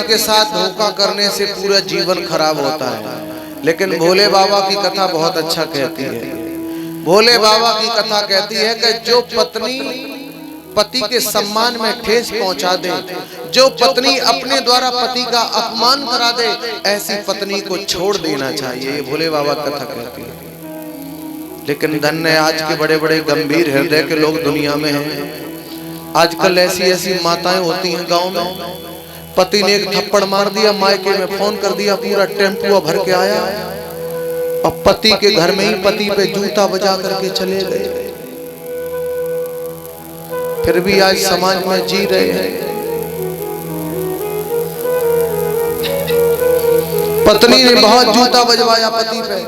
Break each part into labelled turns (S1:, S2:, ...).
S1: के साथ धोखा करने से पूरा जीवन खराब होता है। लेकिन भोले बाबा की कथा बहुत अच्छा कहती है। भोले बाबा की कथा कहती है कि जो पत्नी पति के सम्मान में ठेस पहुंचा दे, जो पत्नी अपने द्वारा पति का अपमान करा दे, ऐसी पत्नी को छोड़ देना चाहिए। भोले बाबा कथा कहती है। लेकिन धन्य आज के बड़े बड़े गंभीर हृदय के लोग दुनिया में हैं। आजकल ऐसी ऐसी माताएं होती हैं गांव में, पति ने एक थप्पड़ मार दिया, मायके में फोन कर दिया, पूरा टेम्पो भर के आया और पति के घर में ही पति पे जूता बजा करके चले गए। फिर भी आज समाज में जी रहे हैं। पत्नी ने बहुत जूता बजवाया पति पे,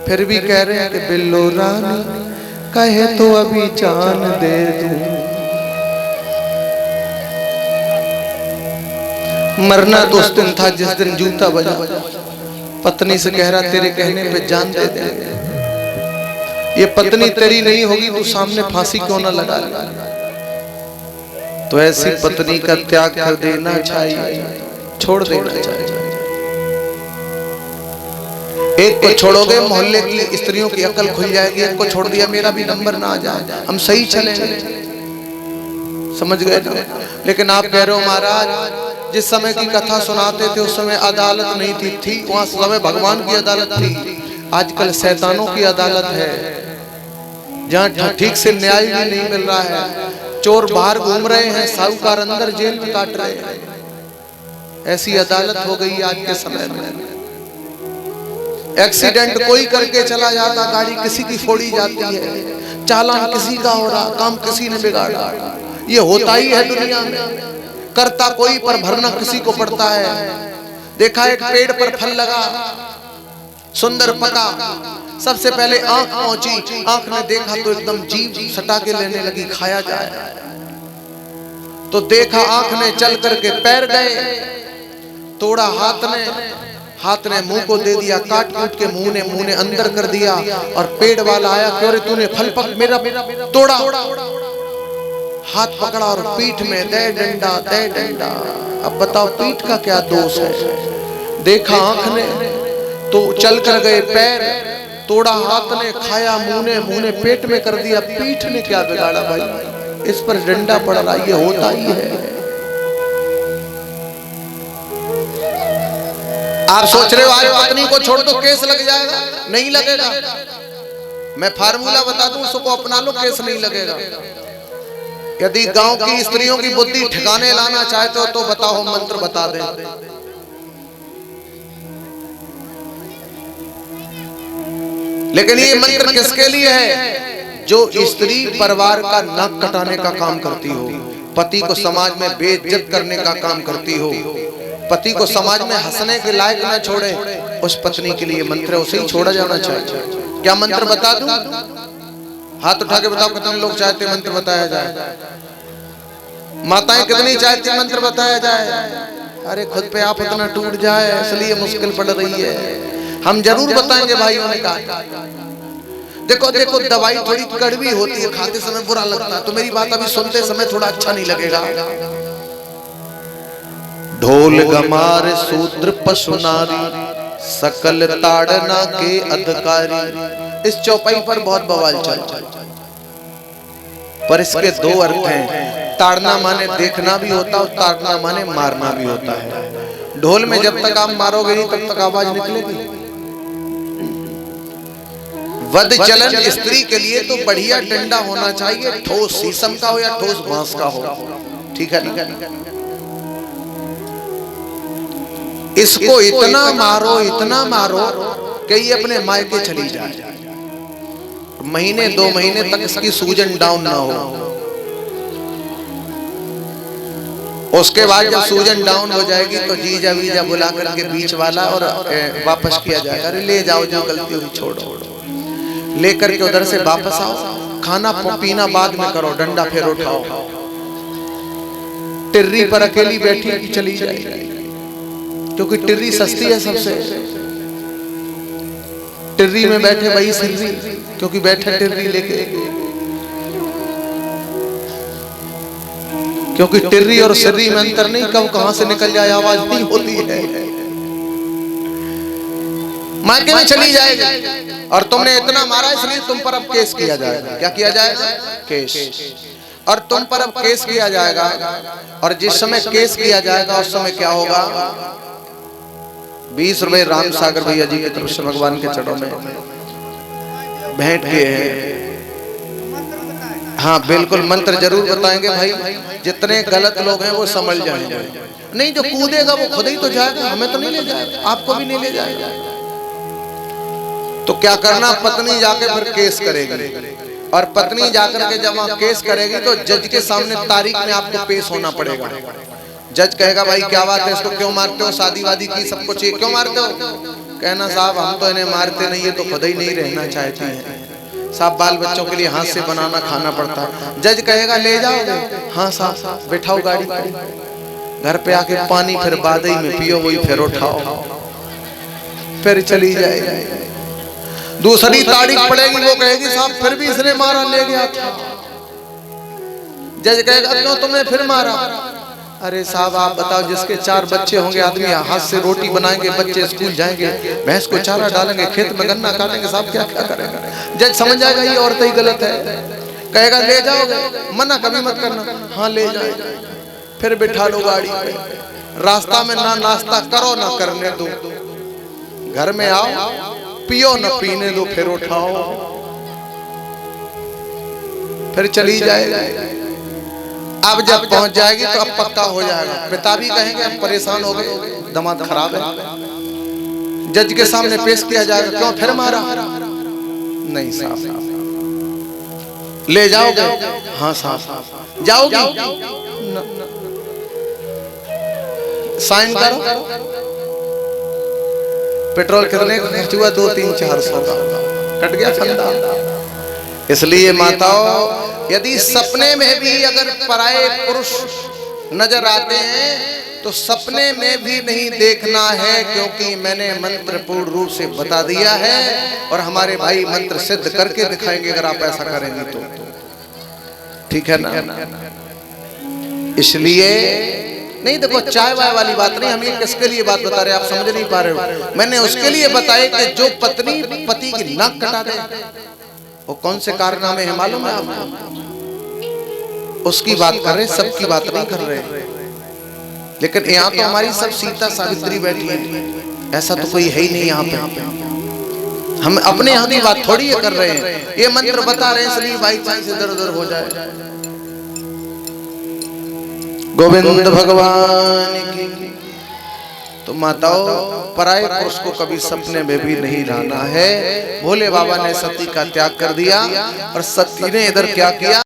S1: फिर भी कह रहे हैं कि बिल्लो रानी कहे तो अभी जान दे दूं। मरना तो उस दिन था जिस दिन जूता बजा। पत्नी से कह रहा तेरे कहने पे जान दे देंगे। ये पत्नी तेरी नहीं होगी तो सामने फांसी क्यों ना लगा ले। तो ऐसी पत्नी का त्याग कर देना चाहिए, छोड़ देना चाहिए। एक को छोड़ोगे मोहल्ले की स्त्रियों की अकल खुल जाएगी। एक को छोड़ दिया मेरा भी नंबर ना आ जाए, हम सही चलेंगे। समझ गए ना? लेकिन आप कह रहे हो महाराज जिस समय की कथा सुनाते थे उस समय अदालत नहीं थी वहां समय भगवान की अदालत थी। आजकल शैतानों की अदालत है, जहाँ ठीक से न्याय भी नहीं मिल रहा है। चोर बाहर घूम रहे हैं, साहूकार अंदर जेल में काट रहे हैं। ऐसी अदालत हो गई आज के समय में। एक्सीडेंट कोई करके चला जाता, गाड़ी किसी की फोड़ी जाती है, चालान किसी का हो रहा, काम किसी ने बिगाड़ा। ये होता ही है दुनिया में। करता कोई पर भरना किसी को पड़ता है। देखा एक पेड़ पर फल लगा, सुंदर पका, सबसे पहले आंख पहुंची, आंख ने देखा तो एकदम जीभ सटा के लेने लगी, खाया जाए। तो देखा आंख ने चल करके पैर गए, तोड़ा हाथ ने मुंह को दे दिया, काट कूट के मुंह ने अंदर कर दिया। और पेड़ वाला आया, क्यों रे तूने फल पक मेरा तोड़ा। हाथ पकड़ा और पीठ में दे डंडा दे डंडा। अब बताओ पीठ का क्या दोष है। देखा आंख ने तो चल कर गए पैर, तोड़ा हाथ ने, खाया मुंह ने पेट में कर दिया, पीठ ने क्या बिगाड़ा भाई। इस पर डंडा पड़ रहा, ये होता ही है। आप सोच रहे हो आज पत्नी को छोड़ दो केस लग जाएगा, नहीं लगेगा। मैं फार्मूला बता दूं, उसको अपना लो, केस नहीं लगेगा। यदि गांव की स्त्रियों की बुद्धि ठिकाने लाना चाहते हो तो बताओ, मंत्र बता दे। लेकिन ये मंत्र किसके लिए है? जो स्त्री परिवार का नाक कटाने का काम करती हो, पति को समाज में बेइज्जत करने का काम करती हो, पति को समाज में हंसने के लायक न छोड़े, उस पत्नी के लिए मंत्र उसे ही छोड़ा जाना चाहिए। क्या मंत्र बता दूं? हाथ उठा के बताओ कितने लोग चाहते मंत्र बताया जाए। माताएं कितनी चाहती मंत्र बताया जाए। अरे खुद पे आप इतना टूट जाए इसलिए मुश्किल पड़ रही है। हम जरूर बताएंगे भाइयों ने कहा। देखो देखो दवाई थोड़ी कड़वी होती है, खाते समय बुरा लगता है, तो मेरी बात अभी सुनते समय थोड़ा अच्छा नहीं लगेगा। ढोल गमार शूद्र पशु नारी सकल ताड़ना के अधिकारी। इस चौपाई पर बहुत बवाल चल, पर इसके दो अर्थ हैं। ताड़ना माने देखना भी होता है और ताड़ना माने मारना भी होता है। ढोल में जब तक आप मारोगे नहीं तब तक आवाज निकलेगी। वध चलन स्त्री के लिए तो बढ़िया डंडा होना चाहिए, ठोस शीशम का हो या ठोस बांस का हो, ठीक है ना? इसको इतना मारो कि ये अपने मायके चली जाए। महीने 2 महीने तक इसकी सूजन डाउन ना हो। उसके बाद जब सूजन डाउन हो जाएगी तो जीजा वीजा बुला करके बीच वाला और वापस किया जाएगा। अरे ले जाओ, जो गलती हुई छोड़ो, लेकर के उधर से वापस आओ। खाना पीना बाद में करो, डंडा फिर उठाओ। टिर्री पर अकेली बैठी चली जाएगी, क्योंकि टिर्री सस्ती है सबसे। टिर्री में बैठे वही सिर्री, क्योंकि बैठे टिर्री लेके। क्योंकि टिर्री और सिर्री में अंतर नहीं, कब कहां से निकल जाए आवाज नहीं होती है। मायके में चली जाएगी और तुमने इतना मारा इसलिए तुम पर अब केस किया जाएगा। क्या किया जाएगा? केस। और तुम पर अब केस किया जाएगा और जिस समय केस किया जाएगा उस समय क्या होगा? 20 रुपए राम सागर भैया जी की तरफ से भगवान के चरणों में भेंट किए हैं। हाँ बिल्कुल, मंत्र जरूर बताएंगे भाई, जितने गलत लोग हैं वो समझ जाएंगे। नहीं, जो कूदेगा वो खुद ही तो जाएगा, हमें तो नहीं ले जाएगा, आपको भी नहीं ले जाएगा। तो क्या करना, पत्नी जाके फिर केस करेगी और पत्नी जाकर के जब वहां केस करेगी तो जज के सामने तारीख में आपको पेश होना पड़ेगा। जज कहेगा भाई क्या बात है, इसको क्यों मारते हो, शादी वादी की सब कुछ, क्यों मारते हो? कहना साहब हम तो इन्हें मारते नहीं, ये तो खुद ही नहीं रहना चाहती है साहब, बाल बच्चों के लिए हाथ से बनाना खाना पड़ता है। जज कहेगा ले जाओगे? हाँ साहब, बैठाओ गाड़ी पे, घर पे आके पानी फिर बादई में पियो, वही फिर उठाओ, फिर चली जाएगी। दूसरी तारीख पड़ेगी, वो कहेगी साहब फिर भी इसने मारा, ले गया था। जज कहेगा क्यों तुमने फिर मारा? अरे साहब आप बताओ, जिसके 4 बच्चे होंगे, आदमी हाथ से रोटी बनाएंगे, बच्चे स्कूल जाएंगे, भैंस को चारा डालेंगे, खेत में गन्ना काटेंगे, साहब क्या क्या करेगा? जज समझ जाएगा ये औरत ही गलत है, कहेगा ले जाओगे? मना कभी मत करना। हाँ ले जाओ, फिर बिठा लो गाड़ी पे, रास्ता में ना नाश्ता करो ना करने दो, घर में आओ पियो न पीने दो, फिर उठाओ, फिर चली जाएगी। अब जब पहुंच जाएगी तो अब पक्का हो जाएगा। पिता भी कहेंगे अब परेशान हो गए, दामाद खराब है। जज के सामने पेश किया जाएगा, क्यों फिर मारा? नहीं साहब, ले जाओगे? हाँ साहब। जाओगी? साइन करो। पेट्रोल कितने का खर्च हुआ? 2-3-400 का, कट गया फंदा। इसलिए माताओं, यदि सपने में भी अगर पराये पुरुष नजर आते हैं तो सपने में भी नहीं देखना है, क्योंकि मैंने मंत्र पूर्ण रूप से बता दिया है और हमारे भाई मंत्र सिद्ध करके दिखाएंगे अगर आप ऐसा करेंगे तो। ठीक है ना? इसलिए नहीं, देखो चाय वाय वाली बात नहीं, हम ये किसके लिए बात बता रहे हैं आप समझ नहीं पा रहे हो। मैंने उसके लिए बताया कि जो पत्नी पति की नाक कटा दे, वो कौन से कारनामे हैं मालूम है आपको? उसकी बात कर रहे, सबकी बात नहीं कर रहे। लेकिन यहाँ तो हमारी सब सीता सावित्री बैठी है, ऐसा तो कोई है ही नहीं यहाँ पे। हम अपने यहाँ की बात थोड़ी कर रहे हैं, ये मंत्र बता रहे हैं इसलिए भाई चाहे से इधर उधर हो जाए। गोविंद भगवान की। तो माताओं, पराये पुरुष को कभी सपने में भी नहीं लाना है। भोले बाबा ने सती का त्याग कर दिया और सती ने इधर क्या किया?